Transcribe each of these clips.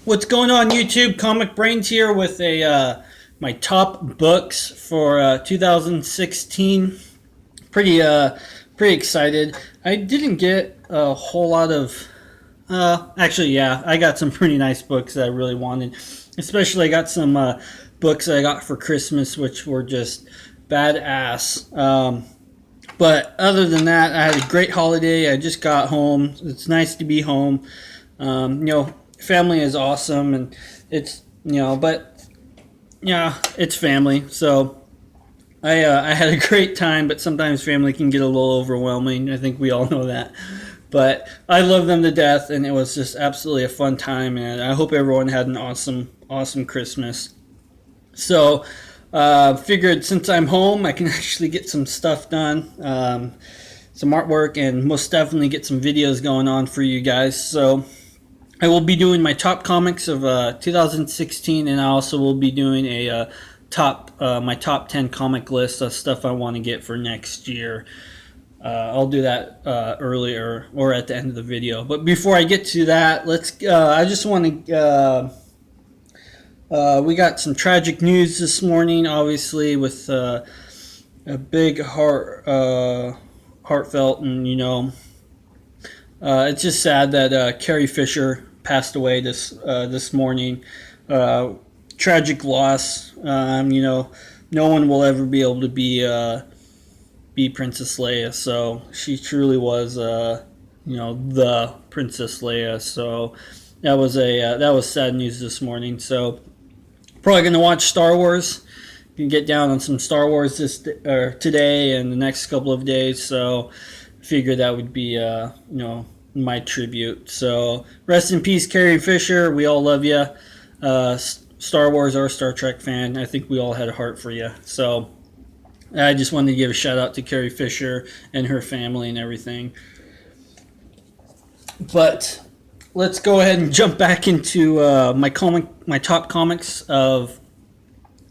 What's going on, YouTube? Comic Brains here with a my top books for 2016. Pretty excited. I didn't get a whole lot of. Actually, yeah, I got some pretty nice books that I really wanted. Especially, I got some books I got for Christmas, which were just badass. But other than that, I had a great holiday. I just got home. It's nice to be home. Family is awesome, and it's but yeah, it's family. So I had a great time, but sometimes family can get a little overwhelming. I think we all know that. But I love them to death, and it was just absolutely a fun time. And I hope everyone had an awesome Christmas. So figured since I'm home, I can actually get some stuff done, some artwork, and most definitely get some videos going on for you guys. So I will be doing my top comics of 2016, and I also will be doing a my top 10 comic list of stuff I want to get for next year. I'll do that earlier or at the end of the video. But before I get to that, I just want to. We got some tragic news this morning, obviously, with a big heartfelt, and it's just sad that Carrie Fisher passed away this morning. Tragic loss. No one will ever be able to be Princess Leia. So she truly was, the Princess Leia. So that was sad news this morning. So probably gonna watch Star Wars. You can get down on some Star Wars today and the next couple of days. So figured that would be my tribute. So rest in peace, Carrie Fisher. We all love you. Star Wars or Star Trek fan, I think we all had a heart for you. So I just wanted to give a shout out to Carrie Fisher and her family and everything. But let's go ahead and jump back into my top comics of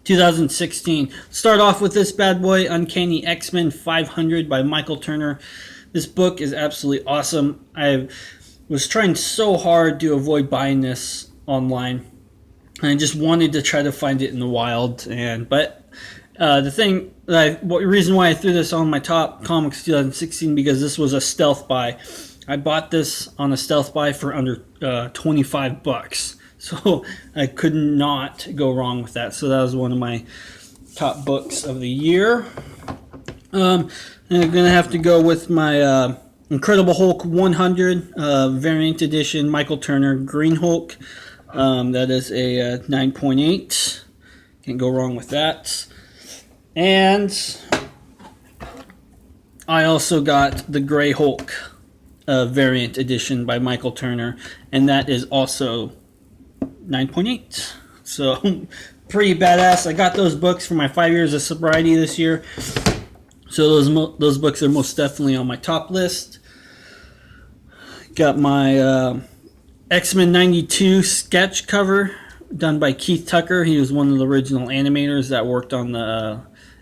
2016. Start off with this bad boy, Uncanny X-Men 500 by Michael Turner. This book is absolutely awesome. I was trying so hard to avoid buying this online. I just wanted to try to find it in the wild, but the reason why I threw this on my top comics 2016 because this was a stealth buy. I bought this on a stealth buy for under $25, so I could not go wrong with that. So that was one of my top books of the year. I'm gonna have to go with my Incredible Hulk 100 variant edition, Michael Turner Green Hulk. That is a 9.8. Can't go wrong with that. And I also got the Gray Hulk variant edition by Michael Turner, and that is also 9.8. So pretty badass. I got those books for my 5 years of sobriety this year. So those books are most definitely on my top list. Got my X-Men 92 sketch cover done by Keith Tucker. He was one of the original animators that worked on the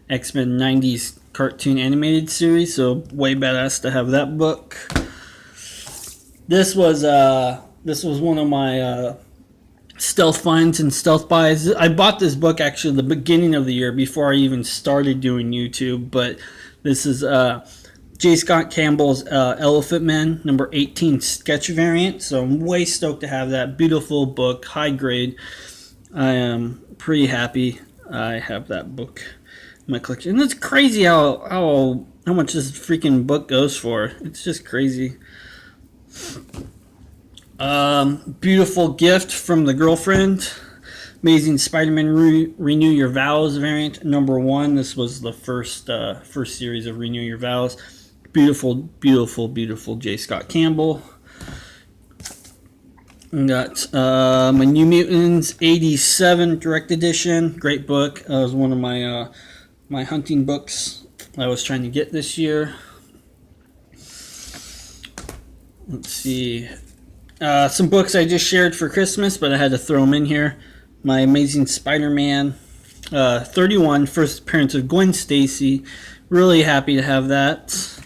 X-Men 90s cartoon animated series. So way badass to have that book. This was one of my stealth finds and stealth buys. I bought this book actually the beginning of the year before I even started doing YouTube, but this is J. Scott Campbell's Elephant Man number 18 sketch variant. So I'm way stoked to have that beautiful book, high grade. I am pretty happy I have that book in my collection. And it's crazy how much this freaking book goes for. It's just crazy. Beautiful gift from the girlfriend. Amazing Spider-Man Renew Your Vows variant number 1. This was the first series of Renew Your Vows. Beautiful J. Scott Campbell. We got my New Mutants 87 direct edition. Great book. That was one of my my hunting books I was trying to get this year. Let's see. Some books I just shared for Christmas, but I had to throw them in here. My Amazing Spider-Man 31, first appearance of Gwen Stacy. Really happy to have that.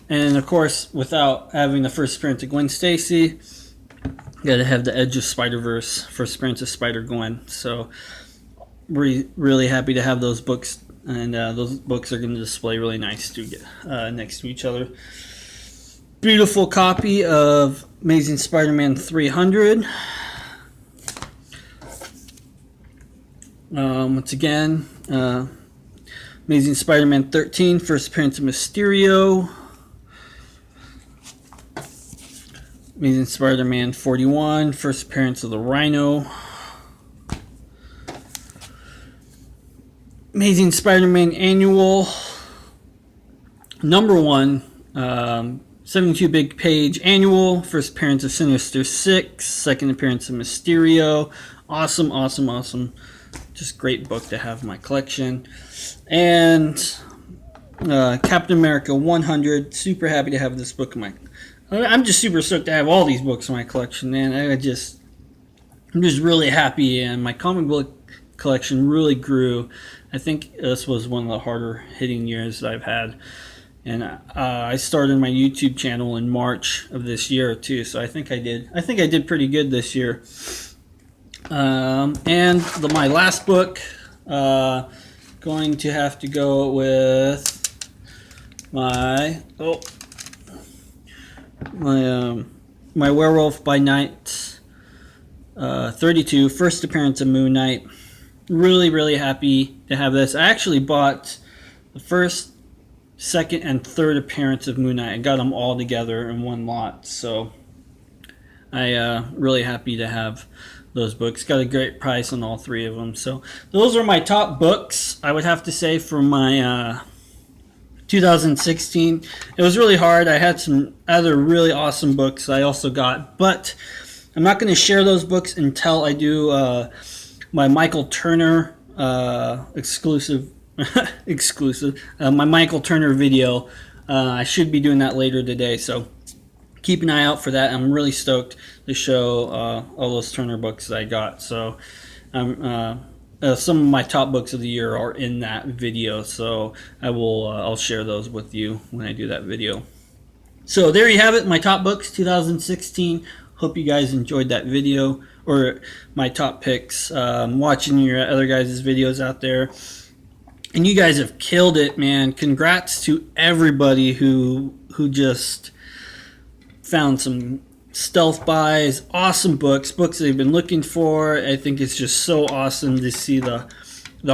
And of course, without having the first appearance of Gwen Stacy, Got to have the Edge of Spider-Verse, First Appearance of Spider-Gwen. So really happy to have those books, and those books are going to display really nice to get next to each other. Beautiful copy of Amazing Spider-Man 300. Once again, Amazing Spider-Man 13, First Appearance of Mysterio. Amazing Spider-Man 41, First Appearance of the Rhino. Amazing Spider-Man Annual #1, 72 big page annual. First appearance of Sinister Six, second appearance of Mysterio. Awesome. Just great book to have in my collection. And Captain America 100. Super happy to have this book in my. I'm just super stoked to have all these books in my collection, man. I'm just really happy, and my comic book collection really grew. I think this was one of the harder hitting years that I've had, and I started my YouTube channel in March of this year too. So I think I did pretty good this year. And my last book, going to have to go with my Werewolf by Night 32, First Appearance of Moon Knight. Really happy to have this. I actually bought the first, second, and third appearance of Moon Knight. I got them all together in one lot, so I really happy to have those books. Got a great price on all three of them. So those are my top books, I would have to say, for my 2016. It was really hard. I had some other really awesome books I also got, but I'm not going to share those books until I do my Michael Turner exclusive my Michael Turner video. I should be doing that later today, so keep an eye out for that. I'm really stoked to show all those Turner books that I got. So some of my top books of the year are in that video, so I'll share those with you when I do that video. So there you have it, my top books 2016. Hope you guys enjoyed that video, or my top picks. Watching your other guys' videos out there, and you guys have killed it, man. Congrats to everybody who just found some stealth buys, awesome books they've been looking for. I think it's just so awesome to see the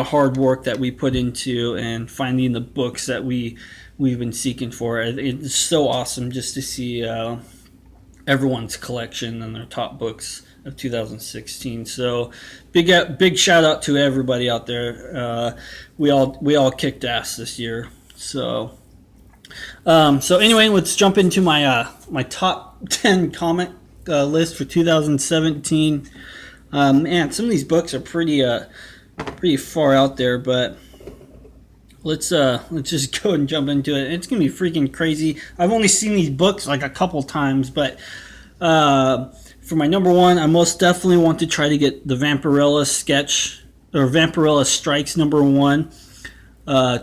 hard work that we put into and finding the books that we've been seeking for. It's so awesome just to see everyone's collection and their top books of 2016. So big shout out to everybody out there. We all kicked ass this year. So anyway, let's jump into my my top 10 comic list for 2017. Man, some of these books are pretty far out there, but let's just go and jump into it. It's gonna be freaking crazy. I've only seen these books like a couple times, but for my #1, I most definitely want to try to get the Vampirella sketch, or Vampirella Strikes #1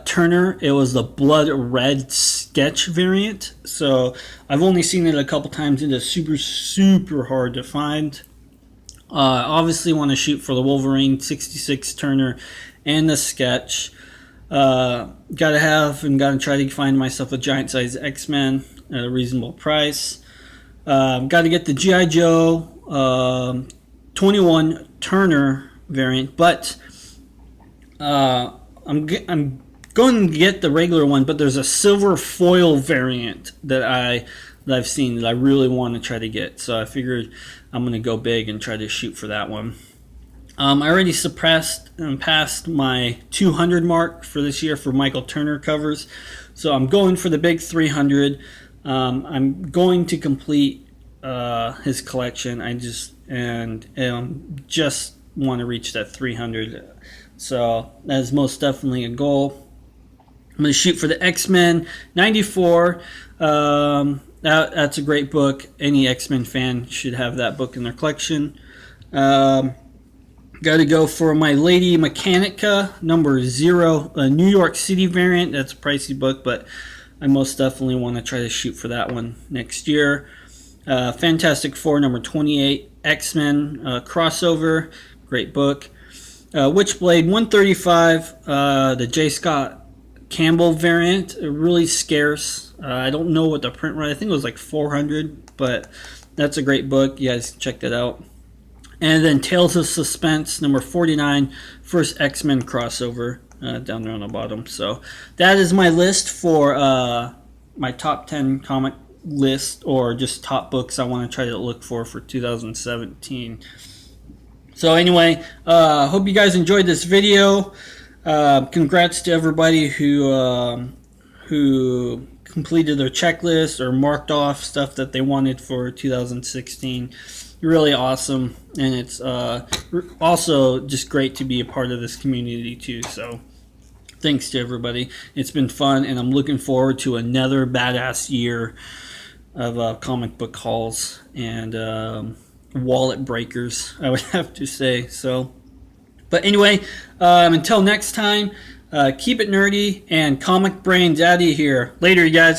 Turner. It was the blood red sketch variant, so I've only seen it a couple times. It is super hard to find. Obviously want to shoot for the Wolverine 66 Turner and the sketch. Gotta try to find myself a giant size X-Men at a reasonable price. Got to get the G.I. Joe 21 Turner variant, but I'm going to get the regular one, but there's a silver foil variant that I've seen that I really want to try to get. So I figured I'm going to go big and try to shoot for that one. I already surpassed and passed my 200 mark for this year for Michael Turner covers, so I'm going for the big 300. I'm going to complete his collection. I just want to reach that 300, so that is most definitely a goal. I'm going to shoot for the X-Men 94. That's a great book. Any X-Men fan should have that book in their collection. Got to go for my Lady Mechanica #0, a New York City variant. That's a pricey book, but I most definitely want to try to shoot for that one next year. Fantastic Four number 28, X-Men crossover, great book. Witchblade 135, the J. Scott Campbell variant, really scarce. I don't know what the print rate. I think it was like 400, but that's a great book. You guys check that out. And then Tales of Suspense number 49, first X-Men crossover, down there on the bottom. So that is my list for my top 10 comic list, or just top books I want to try to look for 2017. So anyway, hope you guys enjoyed this video. Congrats to everybody who completed their checklist or marked off stuff that they wanted for 2016. Really awesome, and it's also just great to be a part of this community too. So thanks to everybody. It's been fun, and I'm looking forward to another badass year of comic book hauls and wallet breakers, I would have to say. So, but anyway, until next time, keep it nerdy, and Comic Brains out of here. Later, you guys.